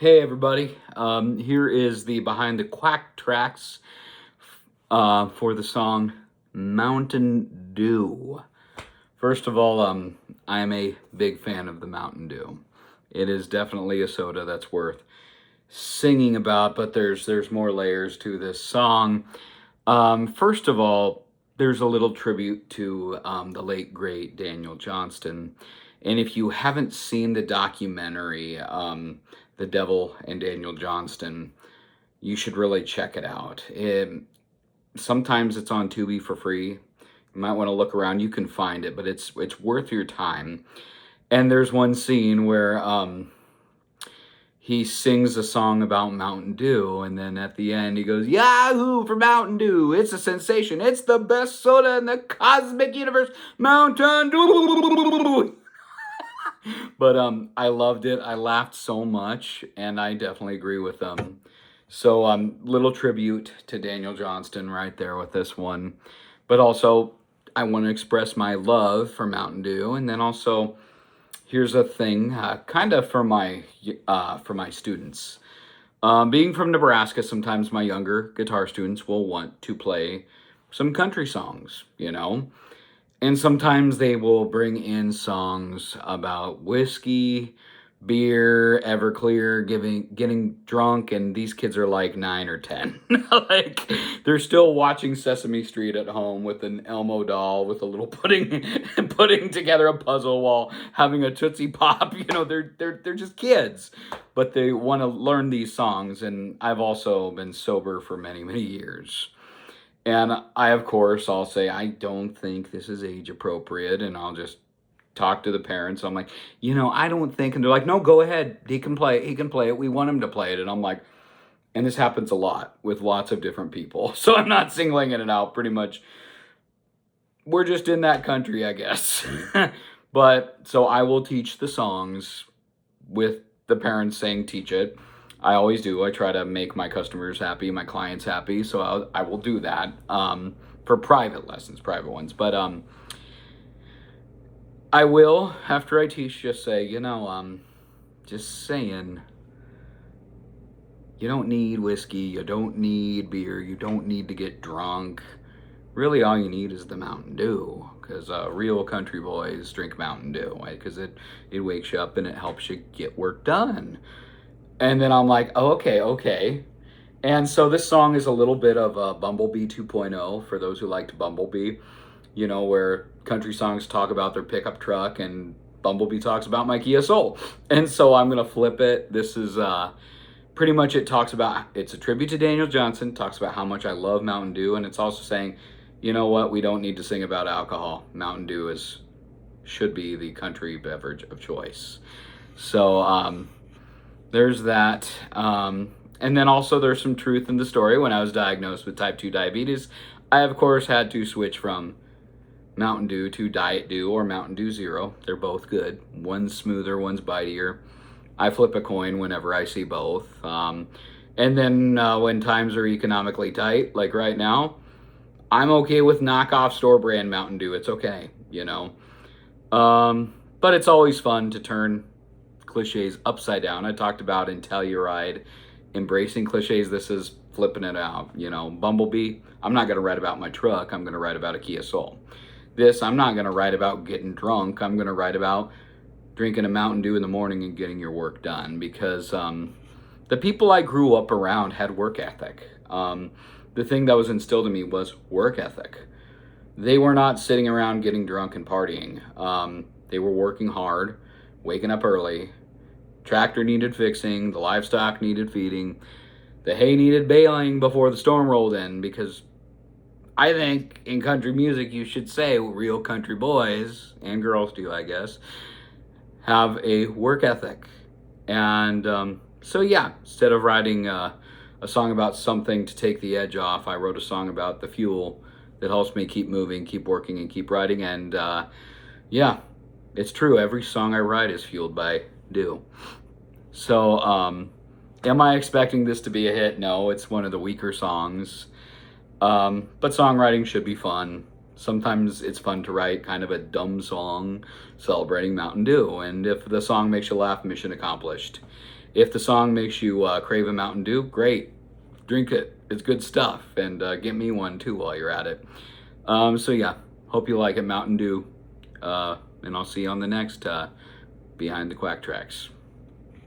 Hey everybody, here is the behind the Quack tracks for the song Mountain Dew. First of all, I am a big fan of the Mountain Dew. It is definitely a soda that's worth singing about, but there's more layers to this song. First of all, there's a little tribute to the late great Daniel Johnston, and if you haven't seen the documentary, The Devil and Daniel Johnston, you should really check it out. Sometimes it's on Tubi for free. You might want to look around. You can find it, but it's worth your time. And there's one scene where he sings a song about Mountain Dew, and then at the end he goes, "Yahoo for Mountain Dew! It's a sensation. It's the best soda in the cosmic universe, Mountain Dew!" But I loved it. I laughed so much, and I definitely agree with them. So little tribute to Daniel Johnston right there with this one. But also, I want to express my love for Mountain Dew, and then also, here's a thing, kind of for my students. Being from Nebraska, sometimes my younger guitar students will want to play some country songs, and sometimes they will bring in songs about whiskey, beer, Everclear, getting drunk, and these kids are like 9 or 10. Like, they're still watching Sesame Street at home with an Elmo doll with a little putting together a puzzle while having a Tootsie Pop. They're just kids, but they want to learn these songs, and I've also been sober for many, many years. And I'll say, I don't think this is age appropriate, and I'll just talk to the parents. I'm like, I don't think, and they're like, no, go ahead. He can play it. We want him to play it. And I'm like, and this happens a lot with lots of different people. So I'm not singling it out. Pretty much, we're just in that country, I guess. But so I will teach the songs with the parents saying teach it. I always do. I try to make my customers happy, my clients happy. So I will do that for private lessons, private ones. But I will, after I teach, just say, just saying, you don't need whiskey, you don't need beer, you don't need to get drunk. Really, all you need is the Mountain Dew, because real country boys drink Mountain Dew, right? Because it wakes you up and it helps you get work done. And then I'm like, oh, okay. And so this song is a little bit of Bumblebee 2.0 for those who liked Bumblebee, where country songs talk about their pickup truck and Bumblebee talks about my Kia Soul. And so I'm going to flip it. This is pretty much, it's a tribute to Daniel Johnston, talks about how much I love Mountain Dew, and it's also saying, you know what, we don't need to sing about alcohol. Mountain Dew should be the country beverage of choice. So there's that. And then also there's some truth in the story. When I was diagnosed with type 2 diabetes, I, of course, had to switch from Mountain Dew to Diet Dew or Mountain Dew Zero. They're both good. One's smoother, one's bitier. I flip a coin whenever I see both. And then when times are economically tight, like right now, I'm okay with knockoff store brand Mountain Dew. It's okay, But it's always fun to turn cliches upside down. I talked about in Telluride, embracing cliches. This is flipping it out. Bumblebee, I'm not going to write about my truck. I'm going to write about a Kia Soul. This, I'm not going to write about getting drunk. I'm going to write about drinking a Mountain Dew in the morning and getting your work done, because the people I grew up around had work ethic. The thing that was instilled in me was work ethic. They were not sitting around getting drunk and partying. They were working hard, waking up early. Tractor needed fixing, the livestock needed feeding, the hay needed baling before the storm rolled in, because I think in country music you should say real country boys, and girls too, I guess, have a work ethic. And so yeah, instead of writing a song about something to take the edge off, I wrote a song about the fuel that helps me keep moving, keep working, and keep writing. And yeah, it's true. Every song I write is fueled by Dew. So am I expecting this to be a hit? No, it's one of the weaker songs. But songwriting should be fun. Sometimes it's fun to write kind of a dumb song celebrating Mountain Dew. And if the song makes you laugh, mission accomplished. If the song makes you crave a Mountain Dew, great. Drink it. It's good stuff. And get me one too while you're at it. So yeah, hope you like it, Mountain Dew. And I'll see you on the next Behind the Quack Tracks.